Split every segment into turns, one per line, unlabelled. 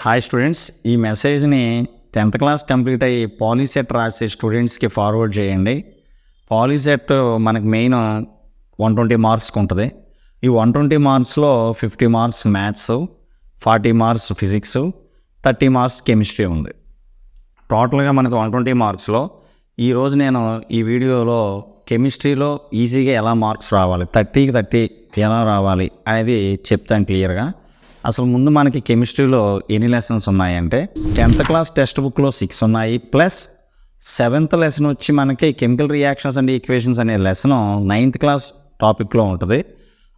Hi students, ఈ మెసేజ్ని 10th class complete అయ్యి పాలీసెట్ రాసే స్టూడెంట్స్కి ఫార్వర్డ్ చేయండి. పాలీసెట్ మనకు మెయిన్ 120 మార్క్స్కి ఉంటుంది. ఈ 120 మార్క్స్లో 50 marks maths, 40 marks physics, 30 marks chemistry ఉంది. టోటల్గా మనకు 120 మార్క్స్లో ఈరోజు నేను ఈ వీడియోలో కెమిస్ట్రీలో ఈజీగా ఎలా మార్క్స్ రావాలి, 30కి 30 ఎలా రావాలి అనేది చెప్తాను క్లియర్గా. అసలు ముందు మనకి కెమిస్ట్రీలో ఎన్ని లెసన్స్ ఉన్నాయంటే 10th క్లాస్ టెక్స్ట్ బుక్లో 6 ఉన్నాయి, ప్లస్ 7th లెసన్ వచ్చి మనకి కెమికల్ రియాక్షన్స్ అండ్ ఈక్వేషన్స్ అనే లెసన్ 9th క్లాస్ టాపిక్లో ఉంటుంది.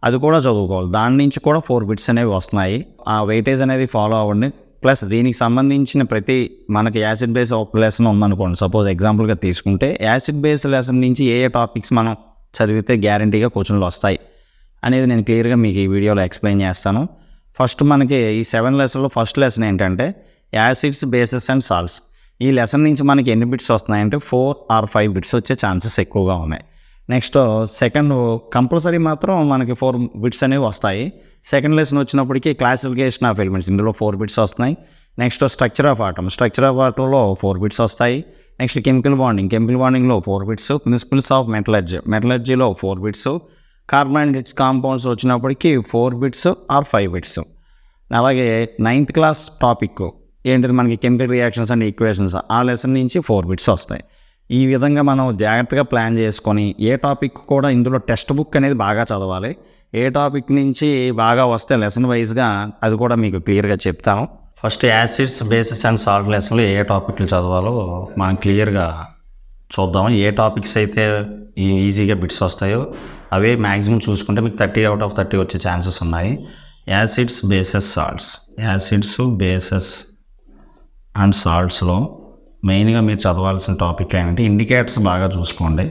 అది కూడా చదువుకోవాలి. దాని నుంచి కూడా 4 బిట్స్ అనేవి వస్తున్నాయి. ఆ వెయిటేజ్ అనేది ఫాలో అవ్వండి. ప్లస్ దీనికి సంబంధించిన ప్రతి మనకి యాసిడ్ బేస్ ఒక లెసన్ ఉందనుకోండి, సపోజ్ ఎగ్జాంపుల్గా తీసుకుంటే యాసిడ్ బేస్ లెసన్ నుంచి ఏ టాపిక్స్ మనం చదివితే గ్యారంటీగా క్వశ్చన్లు వస్తాయి అనేది నేను క్లియర్గా మీకు ఈ వీడియోలో ఎక్స్ప్లెయిన్ చేస్తాను. ఫస్ట్ మనకి ఈ 7 లెసన్లో ఫస్ట్ లెసన్ ఏంటంటే యాసిడ్స్, బేసెస్ అండ్ సాల్ట్స్. ఈ లెసన్ నుంచి మనకి ఎన్ని బిట్స్ వస్తున్నాయంటే 4 or 5 బిట్స్ వచ్చే ఛాన్సెస్ ఎక్కువగా ఉన్నాయి. నెక్స్ట్ సెకండ్ కంపల్సరీ మాత్రం మనకి 4 బిట్స్ అనేవి వస్తాయి. సెకండ్ లెసన్ వచ్చినప్పటికీ క్లాసిఫికేషన్ ఆఫ్ ఎలిమెంట్స్, ఇందులో 4 బిట్స్ వస్తున్నాయి. నెక్స్ట్ స్ట్రక్చర్ ఆఫ్ ఆటంలో 4 బిట్స్ వస్తాయి. నెక్స్ట్ కెమికల్ బాండింగ్లో 4 బిట్స్. ప్రిన్సిపల్స్ ఆఫ్ మెటలర్జీలో 4 బిట్స్. కార్బోహైడ్రేట్స్ కాంపౌండ్స్ వచ్చినప్పటికీ 4 బిట్స్ ఆర్ 5 బిట్స్. అలాగే 9th క్లాస్ టాపిక్ ఏంటిది మనకి కెమికల్ రియాక్షన్స్ అండ్ ఈక్వేషన్స్, ఆ లెసన్ నుంచి 4 బిట్స్ వస్తాయి. ఈ విధంగా మనం జాగ్రత్తగా ప్లాన్ చేసుకొని ఏ టాపిక్ కూడా ఇందులో టెక్స్ట్ బుక్ అనేది బాగా చదవాలి. ఏ టాపిక్ నుంచి బాగా వస్తే లెసన్ వైజ్గా అది కూడా మీకు క్లియర్గా చెప్తాను. First acids, bases and salt లెసన్లో ఏ టాపిక్లు చదవాలో మనం క్లియర్గా చూద్దాము. ఏ టాపిక్స్ అయితే ఈజీగా బిట్స్ వస్తాయో అవే మ్యాక్సిమం చూసుకుంటే మీకు 30 out of 30 వచ్చే ఛాన్సెస్ ఉన్నాయి. Acids, bases, salts. Acids, bases and సాల్ట్స్లో మెయిన్గా మీరు చదవాల్సిన టాపిక్ ఏంటంటే ఇండికేటర్స్ బాగా చూసుకోండి.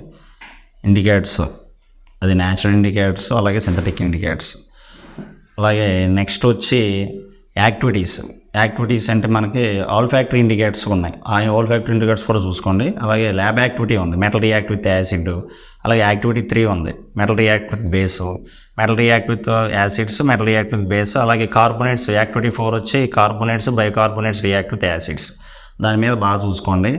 ఇండికేటర్స్ అది న్యాచురల్ ఇండికేటర్స్, అలాగే సింథటిక్ ఇండికేటర్స్. అలాగే నెక్స్ట్ వచ్చి యాక్టివిటీస్ అంటే మనకి ఆల్ ఫ్యాక్టరీ ఇండికేటర్స్ ఉన్నాయి. ఆ ఆల్ ఫ్యాక్టరీ ఇండికేటర్స్ కూడా చూసుకోండి. అలాగే ల్యాబ్ యాక్టివిటీ ఉంది, మెటల్ రియాక్ట్ విత్ యాసిడ్. అలాగే యాక్టివిటీ 3 ఉంది, metal react with base, metal react with acids, metal react with base. అలాగే కార్బోనేట్స్, యాక్టివిటీ 4 వచ్చి carbonates, bicarbonates react with acids. దాని మీద బాగా చూసుకోండి.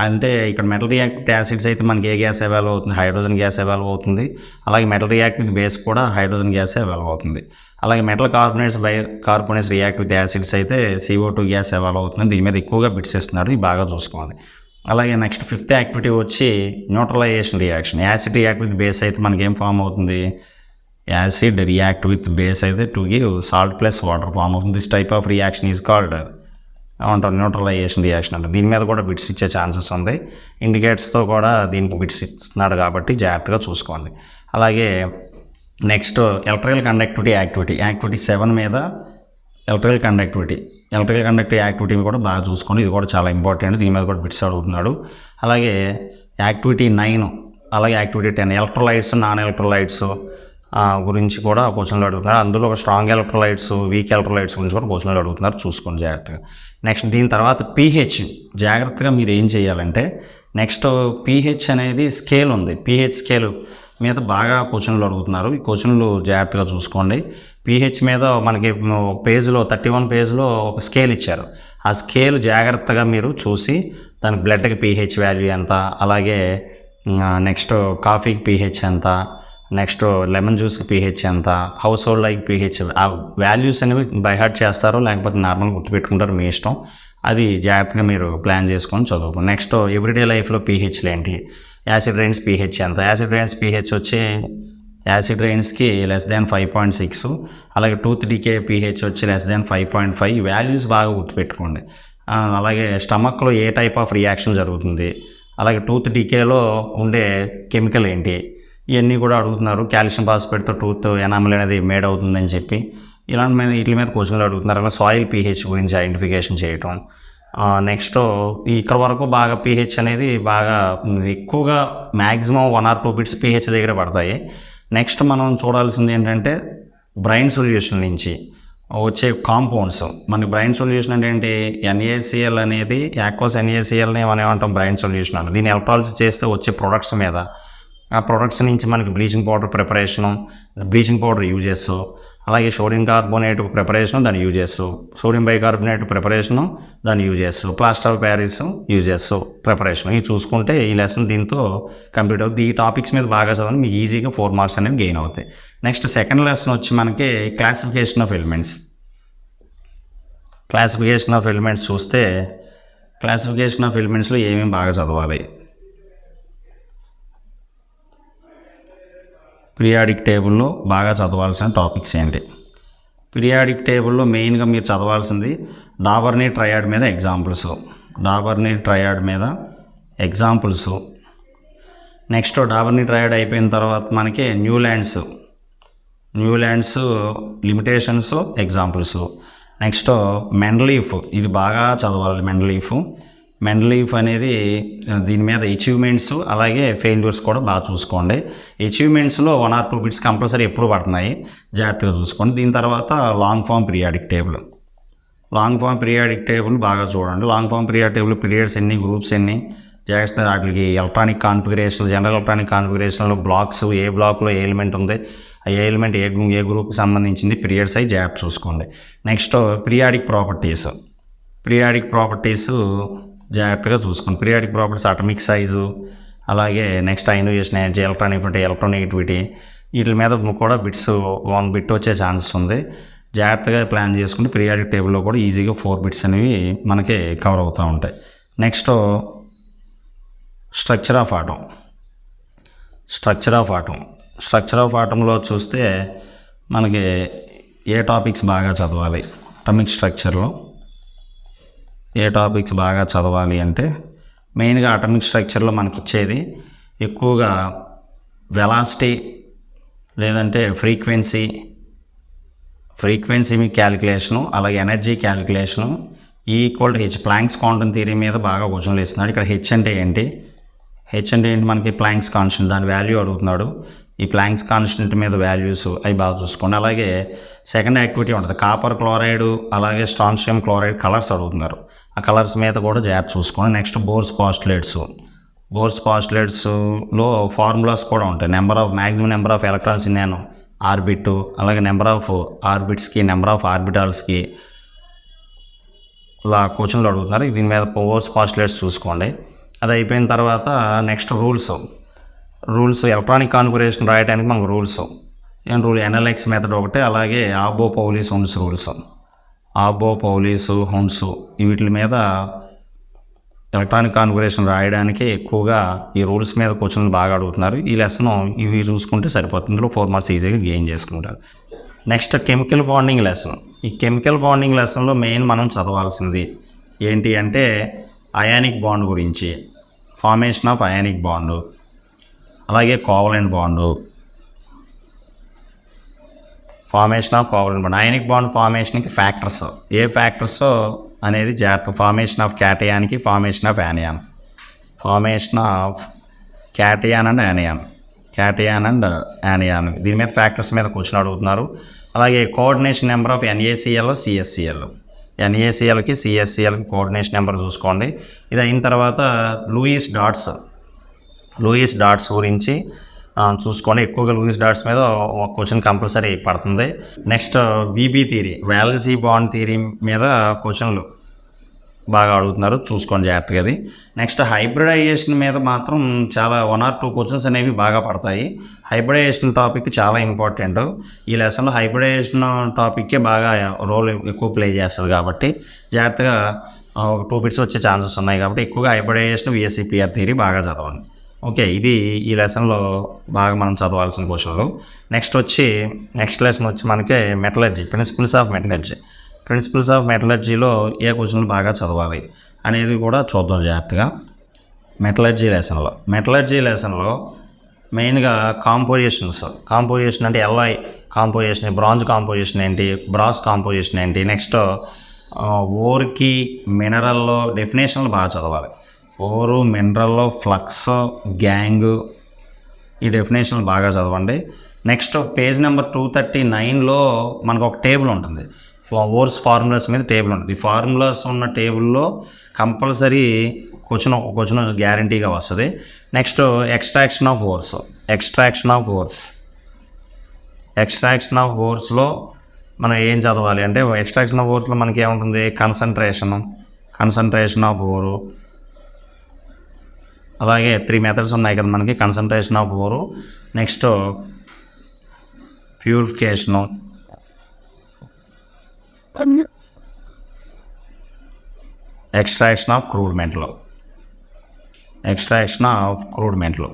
అంటే ఇక్కడ మెటల్ రియాక్ట్ విత్ యాసిడ్స్ అయితే మనకి ఏ గ్యాస్ అవైలబుల్ అవుతుంది, హైడ్రోజన్ గ్యాస్ అవైలబుల్ అవుతుంది. అలాగే మెటల్ రియాక్ట్ విత్ బేస్ కూడా హైడ్రోజన్ గ్యాస్ అవైలబుల్ అవుతుంది. అలాగే metal carbonates, bicarbonates react with acids అయితే CO2 గ్యాస్ అవైలబుల్ అవుతుంది. దీని మీద ఎక్కువగా బిట్స్ ఇస్తున్నారు, ఇది బాగా చూసుకోవాలి. అలాగే నెక్స్ట్ 5th యాక్టివిటీ వచ్చి neutralisation reaction. Acid react with base అయితే మనకి ఏం ఫామ్ అవుతుంది, యాసిడ్ రియాక్ట్ విత్ బేస్ అయితే to give salt plus water form అవుతుంది. This type of reaction is called ఏమంటారు, న్యూట్రలైజేషన్ రియాక్షన్ అంటే. దీని మీద కూడా బిట్స్ ఇచ్చే ఛాన్సెస్ ఉంది. ఇండికేటర్స్తో కూడా దీనికి బిట్స్ ఇస్తున్నాడు కాబట్టి జాగ్రత్తగా చూసుకోండి. అలాగే నెక్స్ట్ ఎలక్ట్రికల్ కండక్టివిటీ యాక్టివిటీ 7 మీద ఎలక్ట్రికల్ కండక్టివిటీ యాక్టివిటీ కూడా బాగా చూసుకోండి. ఇది కూడా చాలా ఇంపార్టెంట్. దీని మీద కూడా బిట్స్ అడుగుతున్నాడు. అలాగే యాక్టివిటీ 9, అలాగే యాక్టివిటీ 10 ఎలక్ట్రోలైట్స్, నాన్ ఎలక్ట్రోలైట్స్ గురించి కూడా క్వశ్చన్లు అడుగుతున్నారు. అందులో ఒక స్ట్రాంగ్ ఎలక్ట్రోలైట్స్, వీక్ ఎలక్ట్రోలైట్స్ గురించి కూడా క్వశ్చన్లు అడుగుతున్నారు, చూసుకోండి జాగ్రత్తగా. నెక్స్ట్ దీని తర్వాత pH. జాగ్రత్తగా మీరు ఏం చేయాలంటే నెక్స్ట్ pH అనేది స్కేల్ ఉంది, pH స్కేల్ మీద బాగా క్వశ్చన్లు అడుగుతున్నారు. ఈ క్వశ్చన్లు జాగ్రత్తగా చూసుకోండి. pH మీద మనకి పేజ్లో 31 పేజ్లో ఒక స్కేల్ ఇచ్చారు. ఆ స్కేల్ జాగ్రత్తగా మీరు చూసి దానికి బ్లడ్కి pH వాల్యూ ఎంత, అలాగే నెక్స్ట్ కాఫీకి pH ఎంత, నెక్స్ట్ లెమన్ జ్యూస్కి pH ఎంత, హౌస్ హోల్డ్ లైక్ pH, ఆ వాల్యూస్ అనేవి బై హార్ట్ చేస్తారో లేకపోతే నార్మల్గా గుర్తుపెట్టుకుంటారో మీ ఇష్టం. అది జాగ్రత్తగా మీరు ప్లాన్ చేసుకొని చదువుకోండి. నెక్స్ట్ ఎవ్రీడే లైఫ్లో pHలు ఏంటి, యాసిడ్ రైన్స్ pH ఎంత. యాసిడ్ రైన్స్ pH వచ్చి యాసిడ్ రైన్స్కి <5.6, అలాగే టూత్ డీకే pH వచ్చి <5.5. వాల్యూస్ బాగా గుర్తుపెట్టుకోండి. అలాగే స్టమక్లో ఏ టైప్ ఆఫ్ రియాక్షన్ జరుగుతుంది, అలాగే టూత్ డీకేలో ఉండే కెమికల్ ఏంటి, ఇవన్నీ కూడా అడుగుతున్నారు. కాల్షియం ఫాస్ఫేట్తో టూత్ ఎనామిల్ అనేది మేడ్ అవుతుందని చెప్పి ఇలాంటి వీటి మీద క్వశ్చన్లు అడుగుతున్నారు. అలా సాయిల్ pH గురించి ఐడెంటిఫికేషన్ చేయటం. నెక్స్ట్ ఇక్కడ వరకు బాగా pH అనేది బాగా ఎక్కువగా మ్యాక్సిమం 1 or 2 బిట్స్ pH దగ్గర పడతాయి. నెక్స్ట్ మనం చూడాల్సింది ఏంటంటే బ్రైన్ సొల్యూషన్ నుంచి వచ్చే కాంపౌండ్స్. మనకి బ్రైన్ సొల్యూషన్ అంటే ఏంటి, NaCl అనేది యాక్వస్ NaClని మనం ఏమంటాం బ్రైన్ సొల్యూషన్ అని. దీన్ని ఎలక్ట్రాలిసిస్ చేస్తే వచ్చే ప్రొడక్ట్స్ మీద, ఆ ప్రొడక్ట్స్ నుంచి మనకి bleaching powder preparation, bleaching powder uses, అలాగే సోడియం కార్బోనేట్ ప్రిపరేషన్ దాని యూజెస్, సోడియం బైకార్బోనేట్ ప్రిపరేషను దాని uses, plaster of Paris uses preparation, ఇవి చూసుకుంటే ఈ లెసన్ దీంతో కంప్లీట్ అవుతుంది. ఈ టాపిక్స్ మీద బాగా చదవండి, మీకు ఈజీగా 4 మార్క్స్ అనేవి గెయిన్ అవుతాయి. నెక్స్ట్ సెకండ్ లెసన్ వచ్చి మనకి classification of elements. Classification of elements చూస్తే క్లాసిఫికేషన్ ఆఫ్ ఎలిమెంట్స్లో ఏమేమి బాగా చదవాలి. పీరియాడిక్ టేబుల్లో బాగా చదవాల్సిన టాపిక్స్ ఏంటి? పీరియాడిక్ టేబుల్లో మెయిన్గా మీరు చదవాల్సింది డాబర్నీ ట్రయాడ్ మీద ఎగ్జాంపుల్స్, డాబర్నీ ట్రయాడ్ మీద ఎగ్జాంపుల్స్. నెక్స్ట్ డాబర్నీ ట్రయాడ్ అయిపోయిన తర్వాత మనకి Newlands limitations examples. Next Mendeleev, ఇది బాగా చదవాలి. మెండలీఫ్ అనేది దీని మీద అచీవ్మెంట్స్ అలాగే ఫెయిల్యూర్స్ కూడా బాగా చూసుకోండి. అచీవ్మెంట్స్లో 1 or 2 బిట్స్ కంపల్సరీ ఎప్పుడు పడుతున్నాయి, జాగ్రత్తగా చూసుకోండి. దీని తర్వాత లాంగ్ ఫామ్ పీరియాడిక్ టేబుల్ బాగా చూడండి. Long form periodic table periods ఎన్ని, గ్రూప్స్ ఎన్ని, జాగ్రత్తగా వాటికి ఎలక్ట్రానిక్ కాన్ఫిగరేషన్, జనరల్ ఎలక్ట్రానిక్ కాన్ఫిగరేషన్లో బ్లాక్స్, ఏ బ్లాక్లో ఏ ఎలిమెంట్ ఉంది, ఏ ఎలిమెంట్ ఏ గ్రూప్కి సంబంధించింది, పీరియడ్స్ అవి జాగ్రత్త చూసుకోండి. నెక్స్ట్ పీరియాడిక్ ప్రాపర్టీస్ జాగ్రత్తగా చూసుకోండి. పీరియాడిక్ ప్రాపర్టీస్ అటమిక్ సైజు, అలాగే నెక్స్ట్ అయనైజేషన్ ఎనర్జీ, ఎలక్ట్రోనెగటివిటీ, వీటి మీద కూడా బిట్స్ 1 బిట్ వచ్చే ఛాన్సెస్ ఉంది. జాగ్రత్తగా ప్లాన్ చేసుకుంటే పీరియాడిక్ టేబుల్లో కూడా ఈజీగా 4 బిట్స్ అనేవి మనకి కవర్ అవుతూ ఉంటాయి. నెక్స్ట్ స్ట్రక్చర్ ఆఫ్ ఆటంలో చూస్తే మనకి ఏ టాపిక్స్ బాగా చదవాలి, అటామిక్ స్ట్రక్చర్లో ఏ టాపిక్స్ బాగా చదవాలి అంటే మెయిన్గా అటామిక్ స్ట్రక్చర్లో మనకి ఇచ్చేది ఎక్కువగా వెలాసిటీ లేదంటే ఫ్రీక్వెన్సీ క్యాలిక్యులేషను, అలాగే energy calculation, E=H planks quantum theory మీద బాగా క్వశ్చన్లు ఇస్తున్నాడు. ఇక్కడ హెచ్ అంటే ఏంటి మనకి ప్లాంక్స్ కాన్స్టెంట్, దాని వాల్యూ అడుగుతున్నాడు. ఈ ప్లాంక్స్ కాన్స్టెంట్ మీద వాల్యూస్ అవి బాగా చూసుకోండి. అలాగే సెకండ్ యాక్టివిటీ ఉంటుంది, కాపర్ క్లోరైడ్ అలాగే స్ట్రాన్షియం క్లోరైడ్ కలర్స్ అడుగుతున్నారు. ఆ కలర్స్ మీద కూడా జాగ్రత్త చూసుకోండి. నెక్స్ట్ బోర్స్ పాస్టులేట్స్లో ఫార్ములాస్ కూడా ఉంటాయి. Maximum number of electrons in an orbit, అలాగే నెంబర్ ఆఫ్ ఆర్బిట్స్కి, నెంబర్ ఆఫ్ ఆర్బిటాల్స్కి ఇలా క్వశ్చన్లు అడుగుతున్నారు. దీని మీద బోర్స్ పాస్టులేట్స్ చూసుకోండి. అది అయిపోయిన తర్వాత నెక్స్ట్ రూల్స్ ఎలక్ట్రానిక్ కాన్ఫిగరేషన్ రాయడానికి మనకు రూల్స్ ఎన్ఎల్ఎక్స్ మెథడ్ ఒకటి, అలాగే ఆబో పౌలీస్ హుండ్స్ వీటి మీద ఎలక్ట్రానిక్ కాన్ఫిగరేషన్ రాయడానికి ఎక్కువగా ఈ రూల్స్ మీద క్వశ్చన్లు బాగా అడుగుతున్నారు. ఈ లెసన్ ఇవి చూసుకుంటే సరిపోతుంది. ఇందులో 4 మార్క్స్ ఈజీగా గెయిన్ చేసుకుంటారు. Next chemical bonding lesson. ఈ కెమికల్ బాండింగ్ లెసన్లో మెయిన్ మనం చదవాల్సింది ఏంటి అంటే అయానిక్ బాండ్ గురించి, ఫార్మేషన్ ఆఫ్ అయానిక్ బాండ్, అలాగే కోవలెంట్ బాండ్, అయానిక్ బాండ్ ఫార్మేషన్కి ఫ్యాక్టర్స్, ఏ ఫ్యాక్టర్స్ అనేది జాగ్రత్త. ఫార్మేషన్ ఆఫ్ క్యాటయాన్కి, formation of cation and anion, దీని మీద ఫ్యాక్టర్స్ మీద క్వశ్చన్ అడుగుతున్నారు. అలాగే కోఆర్డినేషన్ నెంబర్ ఆఫ్ NaCl, NaClకి CSClకి కోఆర్డినేషన్ నెంబర్ చూసుకోండి. ఇది అయిన తర్వాత లూయిస్ డాట్స్ గురించి చూసుకోండి. ఎక్కువగా లూయిస్ డాట్స్ మీద ఒక క్వశ్చన్ కంపల్సరీ పడుతుంది. Next VB theory, valency bond theory మీద క్వశ్చన్లు బాగా అడుగుతున్నారు, చూసుకోండి జాగ్రత్తగా. అది నెక్స్ట్ హైబ్రిడైజేషన్ మీద మాత్రం చాలా 1 or 2 క్వశ్చన్స్ అనేవి బాగా పడతాయి. హైబ్రిడైజేషన్ టాపిక్ చాలా ఇంపార్టెంట్. ఈ లెసన్లో హైబ్రిడైజేషన్ టాపిక్కే బాగా రోల్ ఎక్కువ ప్లే చేస్తుంది కాబట్టి జాగ్రత్తగా 2 బిట్స్ వచ్చే ఛాన్సెస్ ఉన్నాయి. కాబట్టి ఎక్కువగా హైబ్రిడైజేషన్ VSEPR థియరీ బాగా చదవండి. ఓకే, ఇది ఈ లెసన్లో బాగా మనం చదవాల్సిన క్వశ్చన్లు. నెక్స్ట్ లెసన్ వచ్చి మనకి మెటలర్జీ, ప్రిన్సిపల్స్ ఆఫ్ మెటలర్జీలో ఏ క్వశ్చన్లు బాగా చదవాలి అనేది కూడా చూద్దాం జాగ్రత్తగా. మెటలర్జీ లెసన్లో మెయిన్గా కాంపోజిషన్ అంటే LI కాంపోజిషన్, బ్రాంజ్ కాంపోజిషన్ ఏంటి, బ్రాస్ కాంపోజిషన్ ఏంటి, నెక్స్ట్ ఓర్కి మినరల్లో డెఫినేషన్లు బాగా చదవాలి. ఓరు, మినరల్లో ఫ్లక్స్, గ్యాంగ్, ఈ డెఫినేషన్లు బాగా చదవండి. నెక్స్ట్ పేజ్ నెంబర్ 239లో మనకు ఒక టేబుల్ ఉంటుంది, ఓర్స్ ఫార్ములాస్ మీద టేబుల్ ఉంటుంది. ఈ ఫార్ములాస్ ఉన్న టేబుల్లో కంపల్సరీ క్వశ్చన్ గ్యారంటీగా వస్తుంది. Next extraction of ores extraction of ఓర్స్లో మనం ఏం చదవాలి అంటే ఎక్స్ట్రాక్షన్ ఆఫ్ ఓర్స్లో మనకి ఏముంటుంది, కన్సన్ట్రేషన్ ఆఫ్ ఓరు, అలాగే 3 మెథడ్స్ ఉన్నాయి కదా మనకి, concentration of ore, next purification, extraction of crude metal.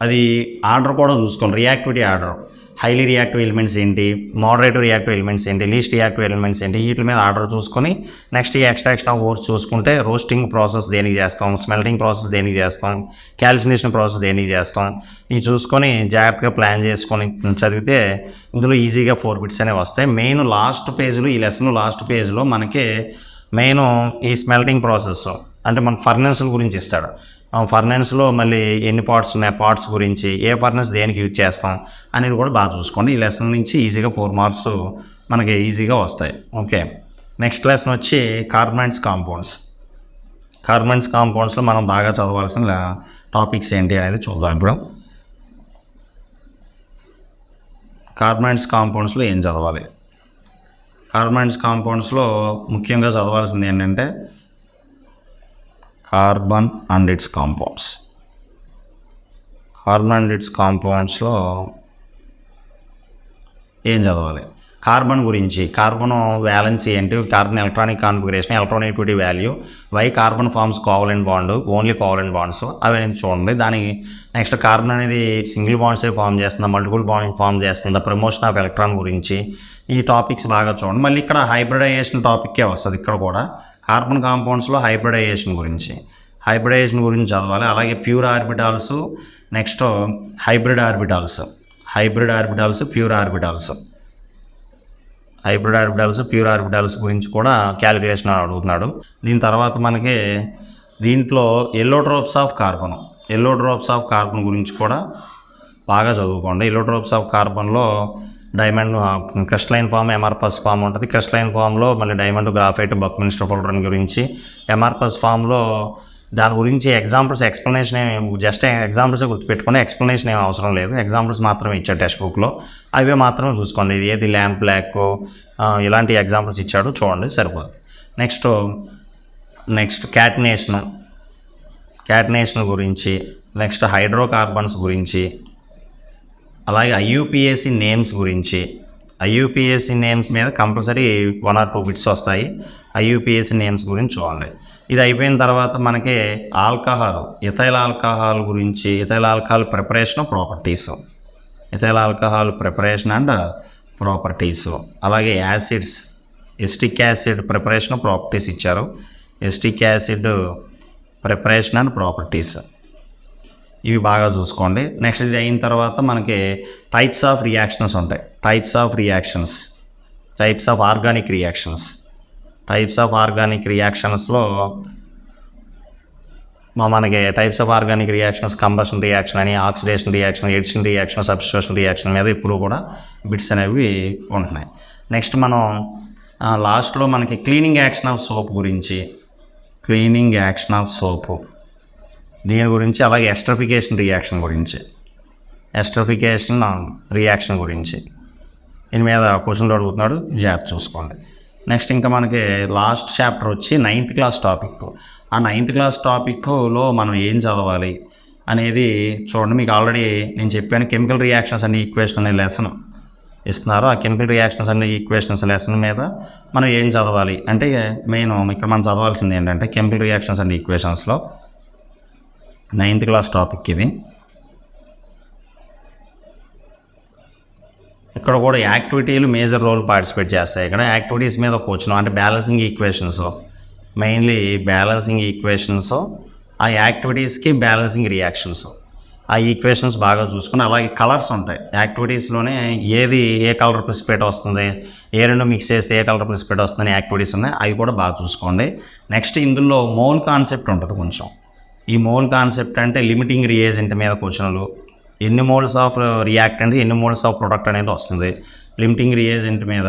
అది ఆర్డర్ కూడా చూసుకోండి, reactivity order, highly reactive elements ఏంటి, మోడరేటివ్ రియాక్టివ్ ఎలిమెంట్స్ ఏంటి, లీస్ట్ రియాక్టివ్ ఎలిమెంట్స్ ఏంటి, వీటి మీద ఆర్డర్ చూసుకొని నెక్స్ట్ ఈ ఎక్స్ట్రాక్షన్ ఆఫ్ ఓర్స్ చూసుకుంటే రోస్టింగ్ ప్రాసెస్ దేనికి చేస్తాం, స్మెల్టింగ్ ప్రాసెస్ దేనికి చేస్తాం, క్యాల్సినేషన్ ప్రాసెస్ దేనికి చేస్తాం, ఇవి చూసుకొని జాగ్రత్తగా ప్లాన్ చేసుకొని చదివితే ఇందులో ఈజీగా 4 బిట్స్ అనేవి వస్తాయి. మెయిన్ లాస్ట్ పేజ్లో, ఈ లెసన్ లాస్ట్ పేజ్లో మనకి మెయిన్ ఈ స్మెల్టింగ్ ప్రాసెస్ అంటే మన ఫర్నెన్స్ల గురించి ఇస్తాడు. ఫర్నెన్స్లో మళ్ళీ ఎన్ని పార్ట్స్ ఉన్నాయి, పార్ట్స్ గురించి, ఏ ఫర్నెన్స్ దేనికి యూజ్ చేస్తాం అనేది కూడా బాగా చూసుకోండి. ఈ లెసన్ నుంచి ఈజీగా 4 మార్క్స్ మనకి ఈజీగా వస్తాయి. ఓకే, నెక్స్ట్ లెసన్ వచ్చి కార్బనైడ్స్ కాంపౌండ్స్లో మనం బాగా చదవాల్సిన టాపిక్స్ ఏంటి అనేది చూద్దాం. ఇప్పుడు కార్బనైడ్స్ కాంపౌండ్స్లో ఏం చదవాలి, కార్బనైడ్స్ కాంపౌండ్స్లో ముఖ్యంగా చదవాల్సింది ఏంటంటే కార్బన్ అండ్ ఇట్స్ కాంపౌండ్స్లో ఏం చదవాలి, కార్బన్ గురించి, కార్బన్ వ్యాలెన్సీ ఏంటి, carbon electronic configuration, electronegativity value, why carbon forms covalent bond, only covalent bonds అవి చూడండి. దానికి నెక్స్ట్ కార్బన్ అనేది సింగిల్ బాండ్సే ఫామ్ చేస్తుందా, మల్టిపుల్ బాండ్ ఫామ్ చేస్తుందా, ప్రమోషన్ ఆఫ్ ఎలక్ట్రాన్ గురించి, ఈ టాపిక్స్ బాగా చూడండి. మళ్ళీ ఇక్కడ హైబ్రిడైజేషన్ టాపిక్కే వస్తుంది. ఇక్కడ కూడా కార్బన్ కాంపౌండ్స్లో హైబ్రిడైజేషన్ గురించి చదవాలి. అలాగే pure orbitals, next hybrid orbitals, pure orbitals గురించి కూడా క్యాలిక్యులేషన్ అడుగుతున్నాడు. దీని తర్వాత మనకి దీంట్లో ఎల్లో డ్రాప్స్ ఆఫ్ కార్బన్ గురించి కూడా బాగా చదువుకోండి. ఎల్లో డ్రాప్స్ ఆఫ్ కార్బన్లో diamond crystalline form, amorphous form ఉంటుంది. క్రిస్టలైన్ ఫామ్లో మళ్ళీ డైమండ్, గ్రాఫైట్, బక్మిన్స్టర్ ఫోల్డర్ గురించి, ఎమార్పస్ ఫామ్లో దాని గురించి ఎక్స్ప్లెనేషన్ జస్ట్ ఎగ్జాంపుల్స్ గుర్తుపెట్టుకొని ఎక్స్ప్లెనేషన్ ఏం అవసరం లేదు, ఎగ్జాంపుల్స్ మాత్రమే ఇచ్చాడు టెక్స్ట్ బుక్లో, అవే మాత్రమే చూసుకోండి. ఇది ఏది ల్యాంప్ బ్లాక్ ఇలాంటి ఎగ్జాంపుల్స్ ఇచ్చాడు, చూడండి సరిపోదు. నెక్స్ట్ క్యాటినేషన్ గురించి, నెక్స్ట్ హైడ్రోకార్బన్స్ గురించి, అలాగే ఐయుపిఏసి నేమ్స్ గురించి. ఐయుపిఏసి నేమ్స్ మీద కంపల్సరీ 1 or 2 బిట్స్ వస్తాయి. ఐయుపిఏసి నేమ్స్ గురించి చూడండి. ఇది అయిపోయిన తర్వాత మనకి ఇథైల్ ఆల్కహాల్ గురించి, ethyl alcohol preparation and properties, అలాగే acids, acetic acid preparation properties ఇచ్చారు. Acetic acid preparation and properties ఇవి బాగా చూసుకోండి. నెక్స్ట్ ఇది అయిన తర్వాత మనకి టైప్స్ ఆఫ్ రియాక్షన్స్ ఉంటాయి. టైప్స్ ఆఫ్ ఆర్గానిక్ రియాక్షన్స్లో మనకి types of organic reactions combustion reaction అని, oxidation reaction, addition reaction, substitution reaction మీద ఇప్పుడు కూడా బిట్స్ అనేవి ఉంటున్నాయి. నెక్స్ట్ మనం లాస్ట్లో మనకి క్లీనింగ్ యాక్షన్ ఆఫ్ సోప్ దీని గురించి, అలాగే ఎస్ట్రిఫికేషన్ రియాక్షన్ గురించి దీని మీద క్వశ్చన్లు అడుగుతున్నాడు, జాగ్రత్త చూసుకోండి. నెక్స్ట్ ఇంకా మనకి లాస్ట్ చాప్టర్ వచ్చి 9th క్లాస్ టాపిక్. ఆ 9th క్లాస్ టాపిక్లో మనం ఏం చదవాలి అనేది చూడండి. మీకు ఆల్రెడీ నేను చెప్పాను, కెమికల్ రియాక్షన్స్ అండ్ ఈక్వేషన్ అనే లెసన్ ఇస్తున్నారు. ఆ chemical reactions and equations lesson మీద మనం ఏం చదవాలి అంటే మెయిన్ ఇక్కడ మనం చదవాల్సింది ఏంటంటే కెమికల్ రియాక్షన్స్ అండ్ ఈక్వేషన్స్లో 9th క్లాస్ టాపిక్ ఇది. ఇక్కడ కూడా యాక్టివిటీలు మేజర్ రోల్ పార్టిసిపేట్ చేస్తాయి. ఇక్కడ యాక్టివిటీస్ మీద క్వశ్చన్ అంటే balancing equations, mainly balancing equations, ఆ యాక్టివిటీస్కి బ్యాలెన్సింగ్ రియాక్షన్స్, ఆ ఈక్వేషన్స్ బాగా చూసుకుని, అలాగే కలర్స్ ఉంటాయి యాక్టివిటీస్లోనే, ఏది ఏ కలర్ ప్రిసిపేట్ వస్తుంది, ఏ రెండు మిక్స్ చేస్తే ఏ కలర్ ప్రిసిపేట్ వస్తుందని యాక్టివిటీస్ ఉన్నాయి, అవి కూడా బాగా చూసుకోండి. నెక్స్ట్ ఇందులో మోల్ కాన్సెప్ట్ ఉంటుంది కొంచెం. ఈ మోల్ కాన్సెప్ట్ అంటే లిమిటింగ్ రియేజెంట్ మీద క్వశ్చన్లు, ఎన్ని మోల్స్ ఆఫ్ రియాక్టెంట్, ఎన్ని మోల్స్ ఆఫ్ ప్రొడక్ట్ అనేది వస్తుంది, లిమిటింగ్ రియేజెంట్ మీద,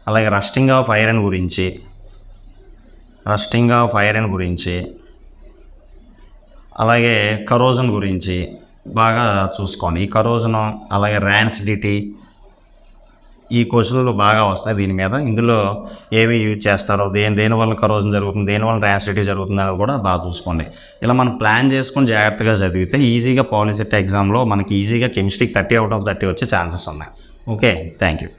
అలాగే రస్టింగ్ ఆఫ్ ఐరన్ గురించి, అలాగే కరోజన్ గురించి, బాగా చూసుకోండి. ఈ కరోజను అలాగే ర్యాన్సిడిటీ ఈ క్వశ్చన్లు బాగా వస్తాయి దీని మీద. ఇందులో ఏమి యూజ్ చేస్తారో, దేనివల్ల కరోజన్ జరుగుతుంది, దేనివల్ల ర్యాన్సిడిటీ జరుగుతుంది అనేది కూడా బాగా చూసుకోండి. ఇలా మనం ప్లాన్ చేసుకొని జాగ్రత్తగా చదివితే ఈజీగా పాలిసెట్ ఎగ్జామ్లో మనకి ఈజీగా కెమిస్ట్రీకి 30 out of 30 వచ్చే ఛాన్సెస్ ఉన్నాయి. Okay, thank you.